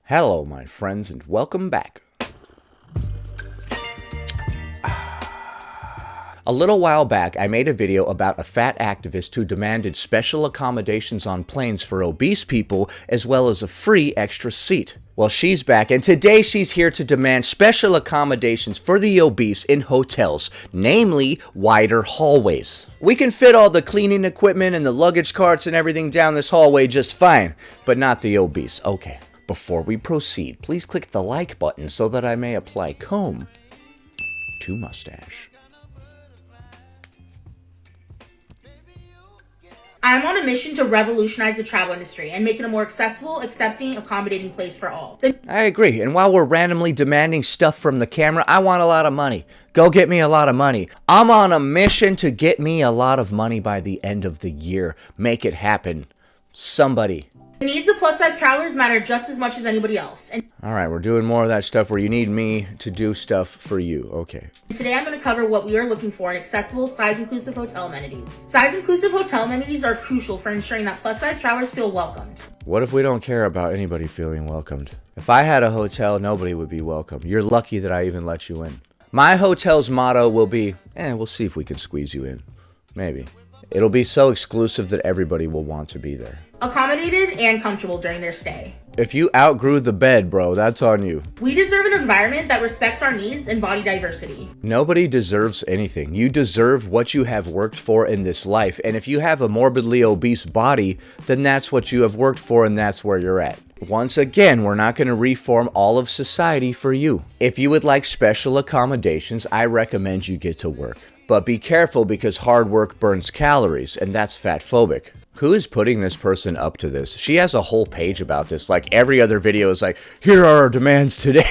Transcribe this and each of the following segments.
Hello, my friends, and welcome back. A little while back, I made a video about a fat activist who demanded special accommodations on planes for obese people, as well as a free extra seat. Well, she's back, and today she's here to demand special accommodations for the obese in hotels, namely wider hallways. We can fit all the cleaning equipment and the luggage carts and everything down this hallway just fine, but not the obese. Okay. Before we proceed, please click the like button so that I may apply comb to mustache. I'm on a mission to revolutionize the travel industry and make it a more accessible, accepting, accommodating place for all. I agree, and while we're randomly demanding stuff from the camera, I want a lot of money. Go get me a lot of money. I'm on a mission to get me a lot of money by the end of the year. Make it happen. Somebody. The needs of plus-size travelers matter just as much as anybody else. And Alright, we're doing more of that stuff where you need me to do stuff for you. Okay. today I'm going to cover what we are looking for in accessible, size-inclusive hotel amenities. Size-inclusive hotel amenities are crucial for ensuring that plus-size travelers feel welcomed. What if we don't care about anybody feeling welcomed? If I had a hotel, nobody would be welcome. You're lucky that I even let you in. My hotel's motto will be, we'll see if we can squeeze you in. Maybe. It'll be so exclusive that everybody will want to be there. Accommodated and comfortable during their stay. If you outgrew the bed, bro, that's on you. We deserve an environment that respects our needs and body diversity. Nobody deserves anything. You deserve what you have worked for in this life. And if you have a morbidly obese body, then that's what you have worked for and that's where you're at. Once again, we're not going to reform all of society for you. If you would like special accommodations, I recommend you get to work. But be careful because hard work burns calories, and that's fatphobic. Who is putting this person up to this? She has a whole page about this. Like every other video is like, here are our demands today.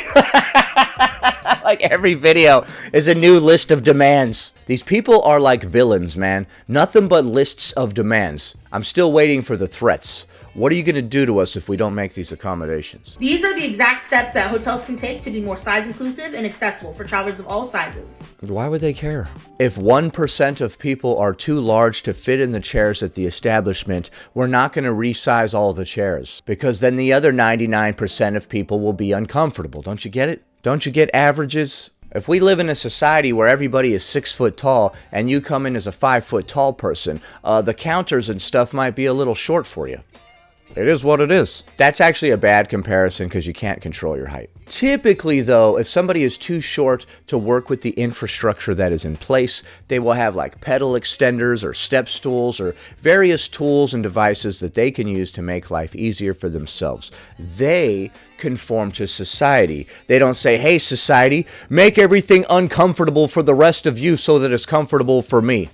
Like every video is a new list of demands. These people are like villains, man. Nothing but lists of demands. I'm still waiting for the threats. What are you going to do to us if we don't make these accommodations? These are the exact steps that hotels can take to be more size-inclusive and accessible for travelers of all sizes. Why would they care? If 1% of people are too large to fit in the chairs at the establishment, we're not going to resize all the chairs. Because then the other 99% of people will be uncomfortable. Don't you get it? Don't you get averages? If we live in a society where everybody is 6 foot tall and you come in as a 5 foot tall person, the counters and stuff might be a little short for you. It is what it is. That's actually a bad comparison because you can't control your height. Typically, though, if somebody is too short to work with the infrastructure that is in place, they will have like pedal extenders or step stools or various tools and devices that they can use to make life easier for themselves. They conform to society. They don't say, hey, society, make everything uncomfortable for the rest of you so that it's comfortable for me.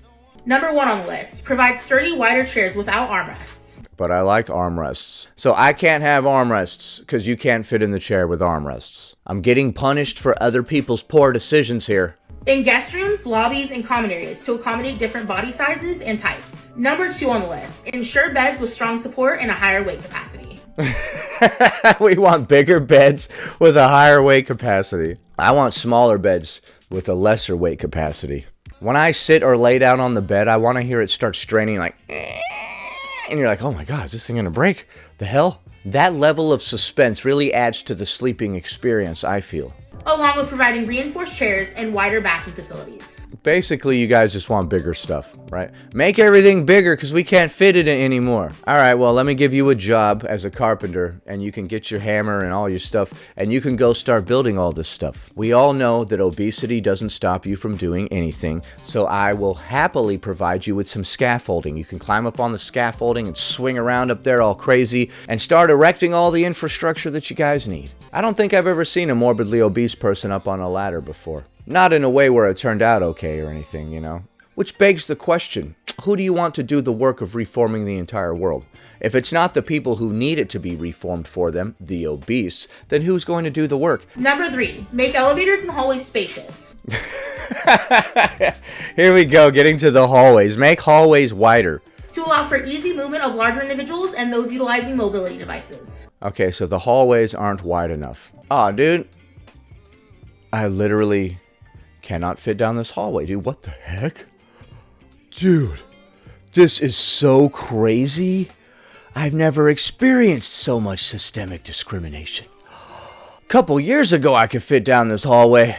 Number 1 on the list, provide sturdy, wider chairs without armrests. But I like armrests. So I can't have armrests because you can't fit in the chair with armrests. I'm getting punished for other people's poor decisions here. In guest rooms, lobbies, and common areas to accommodate different body sizes and types. Number 2 on the list, ensure beds with strong support and a higher weight capacity. We want bigger beds with a higher weight capacity. I want smaller beds with a lesser weight capacity. When I sit or lay down on the bed, I want to hear it start straining like... And you're like, oh my God, is this thing gonna break? The hell? That level of suspense really adds to the sleeping experience, I feel. Along with providing reinforced chairs and wider bathroom facilities. Basically, you guys just want bigger stuff, right? Make everything bigger because we can't fit it anymore. All right, well, let me give you a job as a carpenter and you can get your hammer and all your stuff and you can go start building all this stuff. We all know that obesity doesn't stop you from doing anything, so I will happily provide you with some scaffolding. You can climb up on the scaffolding and swing around up there all crazy and start erecting all the infrastructure that you guys need. I don't think I've ever seen a morbidly obese person up on a ladder before. Not in a way where it turned out okay or anything, you know? Which begs the question, who do you want to do the work of reforming the entire world? If it's not the people who need it to be reformed for them, the obese, then who's going to do the work? Number 3, make elevators and hallways spacious. Here we go, getting to the hallways. Make hallways wider. To allow for easy movement of larger individuals and those utilizing mobility devices. Okay, so the hallways aren't wide enough. Aw, dude. I literally cannot fit down this hallway, dude. What the heck? Dude, this is so crazy. I've never experienced so much systemic discrimination. couple years ago I could fit down this hallway.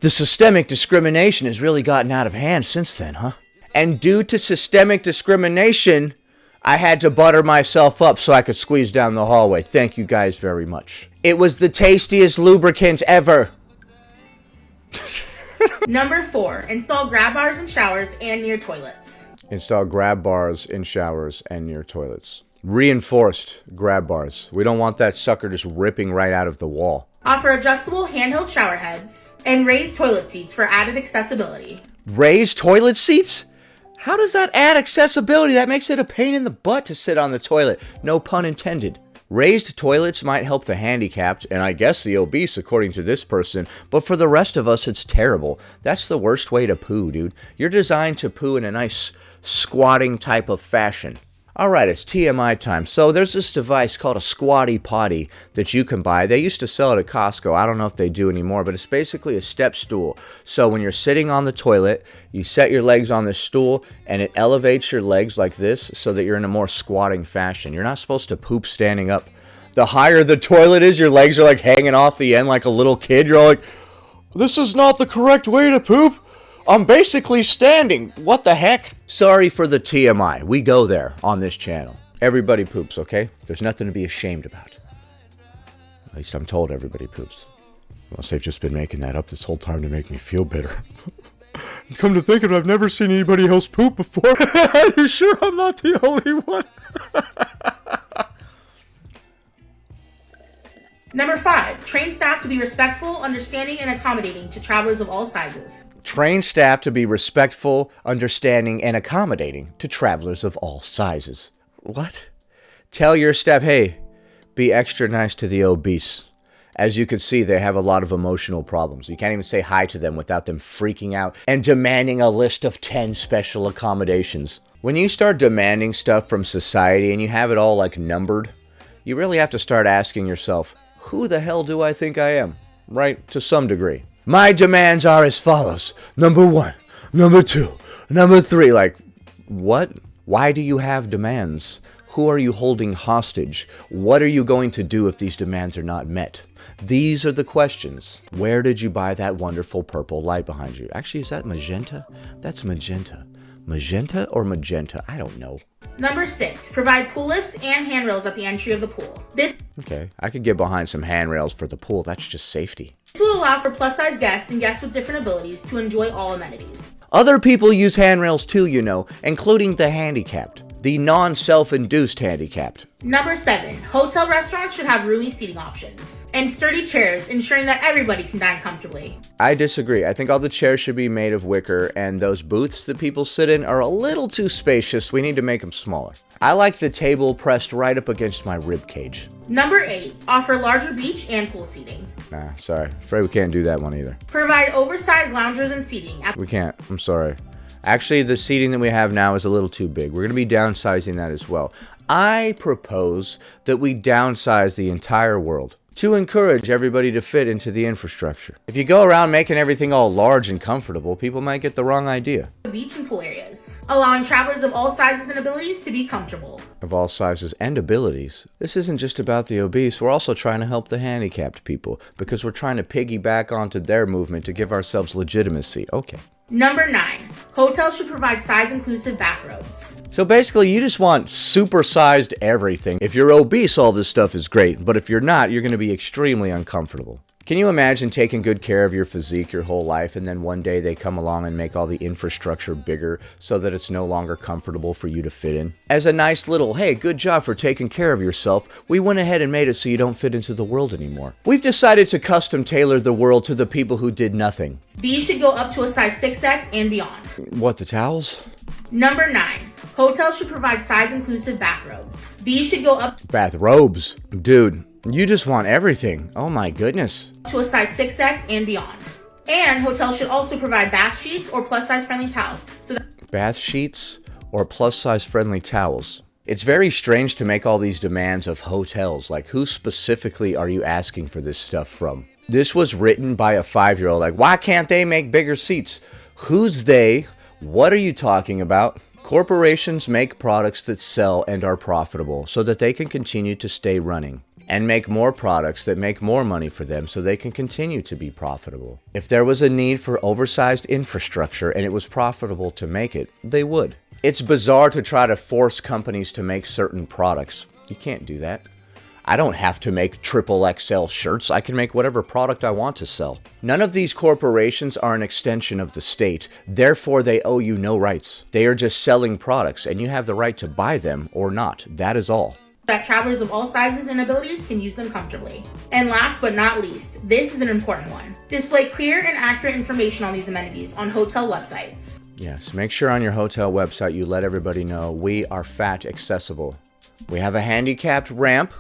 The systemic discrimination has really gotten out of hand since then, huh? And due to systemic discrimination, I had to butter myself up so I could squeeze down the hallway. Thank you guys very much. It was the tastiest lubricant ever. Number 4, install grab bars in showers and near toilets. Install grab bars in showers and near toilets. Reinforced grab bars. We don't want that sucker just ripping right out of the wall. Offer adjustable handheld shower heads and raised toilet seats for added accessibility. Raised toilet seats? How does that add accessibility? That makes it a pain in the butt to sit on the toilet. No pun intended. Raised toilets might help the handicapped, and I guess the obese, according to this person, but for the rest of us, it's terrible. That's the worst way to poo, dude. You're designed to poo in a nice squatting type of fashion. Alright, it's TMI time. So there's this device called a squatty potty that you can buy. They used to sell it at Costco. I don't know if they do anymore, but it's basically a step stool. So when you're sitting on the toilet, you set your legs on this stool and it elevates your legs like this so that you're in a more squatting fashion. You're not supposed to poop standing up. The higher the toilet is, your legs are like hanging off the end like a little kid. You're like, this is not the correct way to poop. I'm basically standing. What the heck? Sorry for the TMI. We go there on this channel. Everybody poops, okay? There's nothing to be ashamed about. At least I'm told everybody poops. Unless they've just been making that up this whole time to make me feel better. Come to think of it, I've never seen anybody else poop before. Are you sure I'm not the only one? Number 5, train staff to be respectful, understanding, and accommodating to travelers of all sizes. Train staff to be respectful, understanding, and accommodating to travelers of all sizes. What? Tell your staff, hey, be extra nice to the obese. As you can see, they have a lot of emotional problems. You can't even say hi to them without them freaking out and demanding a list of 10 special accommodations. When you start demanding stuff from society and you have it all like numbered, you really have to start asking yourself, who the hell do I think I am? Right? To some degree. My demands are as follows. Number 1, number 2, number 3. Like, what? Why do you have demands? Who are you holding hostage? What are you going to do if these demands are not met? These are the questions. Where did you buy that wonderful purple light behind you? Actually, is that magenta? That's magenta. Magenta or magenta? I don't know. Number 6, provide pool lifts and handrails at the entry of the pool. Okay, I could get behind some handrails for the pool. That's just safety. This will allow for plus-size guests and guests with different abilities to enjoy all amenities. Other people use handrails too, you know, including the handicapped. The non-self-induced handicapped. Number 7, hotel restaurants should have roomy seating options and sturdy chairs, ensuring that everybody can dine comfortably. I disagree. I think all the chairs should be made of wicker, and those booths that people sit in are a little too spacious. We need to make them smaller. I like the table pressed right up against my rib cage. Number 8, offer larger beach and pool seating. Nah, sorry. Afraid we can't do that one either. Provide oversized loungers and seating. We can't. I'm sorry. Actually, the seating that we have now is a little too big. We're going to be downsizing that as well. I propose that we downsize the entire world to encourage everybody to fit into the infrastructure. If you go around making everything all large and comfortable, people might get the wrong idea. Beach and pool areas, allowing travelers of all sizes and abilities to be comfortable. Of all sizes and abilities. This isn't just about the obese, we're also trying to help the handicapped people because we're trying to piggyback onto their movement to give ourselves legitimacy. Okay. Number 9, hotels should provide size-inclusive bathrobes. So basically, you just want super-sized everything. If you're obese, all this stuff is great, but if you're not, you're going to be extremely uncomfortable. Can you imagine taking good care of your physique your whole life, and then one day they come along and make all the infrastructure bigger so that it's no longer comfortable for you to fit in? As a nice little, hey, good job for taking care of yourself, we went ahead and made it so you don't fit into the world anymore. We've decided to custom tailor the world to the people who did nothing. These should go up to a size 6X and beyond. What, the towels? Number 9, hotels should provide size-inclusive bathrobes. These should go up Bathrobes? Dude, you just want everything. Oh my goodness. To a size 6X and beyond. And hotels should also provide bath sheets or plus-size friendly towels. Bath sheets or plus-size friendly towels. It's very strange to make all these demands of hotels. Like, who specifically are you asking for this stuff from? This was written by a 5-year-old. Like, why can't they make bigger seats? Who's they? What are you talking about? Corporations make products that sell and are profitable so that they can continue to stay running. and make more products that make more money for them so they can continue to be profitable. If there was a need for oversized infrastructure and it was profitable to make it, they would. It's bizarre to try to force companies to make certain products. You can't do that. I don't have to make XXL shirts. I can make whatever product I want to sell. None of these corporations are an extension of the state. Therefore, they owe you no rights. They are just selling products, and you have the right to buy them or not. That is all. That travelers of all sizes and abilities can use them comfortably. And last but not least, this is an important one. Display clear and accurate information on these amenities on hotel websites. Yes, make sure on your hotel website you let everybody know we are fat accessible. We have a handicapped ramp,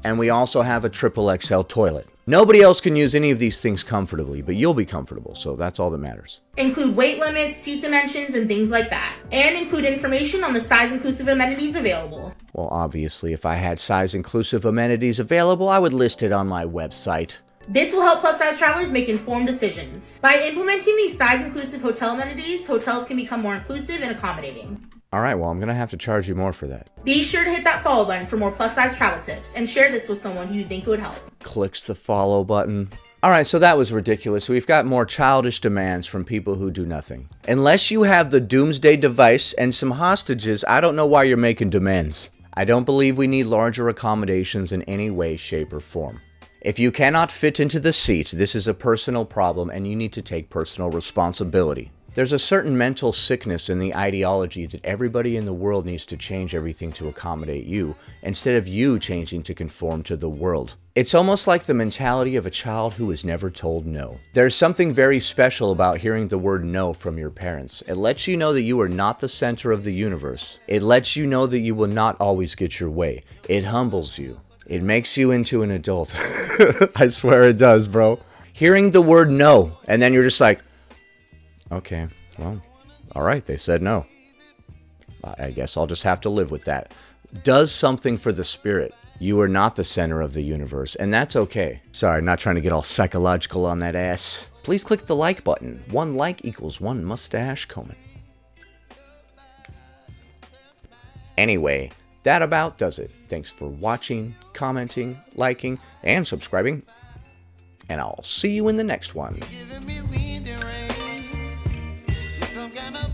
and we also have a XXL toilet. Nobody else can use any of these things comfortably, but you'll be comfortable, so that's all that matters. Include weight limits, seat dimensions, and things like that. And include information on the size-inclusive amenities available. Well, obviously, if I had size-inclusive amenities available, I would list it on my website. This will help plus-size travelers make informed decisions. By implementing these size-inclusive hotel amenities, hotels can become more inclusive and accommodating. Alright, well, I'm going to have to charge you more for that. Be sure to hit that follow button for more plus-size travel tips, and share this with someone who you think would help. Clicks the follow button. Alright, so that was ridiculous. We've got more childish demands from people who do nothing. Unless you have the doomsday device and some hostages, I don't know why you're making demands. I don't believe we need larger accommodations in any way, shape, or form. If you cannot fit into the seat, this is a personal problem and you need to take personal responsibility. There's a certain mental sickness in the ideology that everybody in the world needs to change everything to accommodate you, instead of you changing to conform to the world. It's almost like the mentality of a child who was never told no. There's something very special about hearing the word no from your parents. It lets you know that you are not the center of the universe. It lets you know that you will not always get your way. It humbles you. It makes you into an adult. I swear it does, bro. Hearing the word no, and then you're just like, okay, well, alright, they said no. I guess I'll just have to live with that. Does something for the spirit. You are not the center of the universe, and that's okay. Sorry, not trying to get all psychological on that ass. Please click the like button. 1 like equals 1 mustache combing. Anyway, that about does it. Thanks for watching, commenting, liking, and subscribing. And I'll see you in the next one. Some kind of